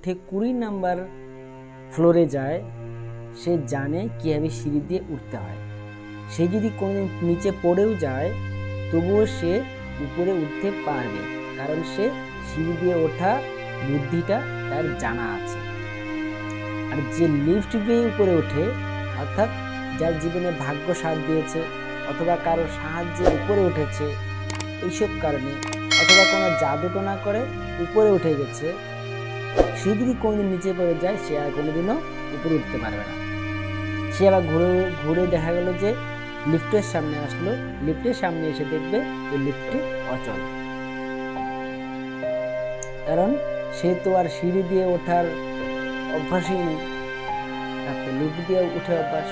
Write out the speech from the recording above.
উঠে 20 নাম্বার ফ্লোরে যায়, সে জানে কীভাবে সিঁড়ি দিয়ে উঠতে হয়। সে যদি কোনোদিন নিচে পড়েও যায় তবুও সে উপরে উঠতে পারবে, কারণ সে সিঁড়ি দিয়ে ওঠা বুদ্ধিটা তার জানা আছে। আর যে লিফট দিয়ে উপরে ওঠে, অর্থাৎ যার জীবনে ভাগ্য সাথ দিয়েছে অথবা কারোর সাহায্যে উপরে উঠেছে এইসব কারণে, অথবা কোনো জাদুটোনা করে উপরে উঠে গেছে, সে যদি কোনোদিন নিচে পড়ে যায় সে আর কোনোদিনও উপরে উঠতে পারবে না। সে আবার ঘুরে দেখা গেল যে লিফটের সামনে আসলো, লিফটের সামনে এসে দেখবে যে লিফটটি অচল, কারণ সে তো আর সিঁড়ি দিয়ে ওঠার অভ্যাসই নেই, তার তো লিফট দিয়ে উঠে অভ্যাস।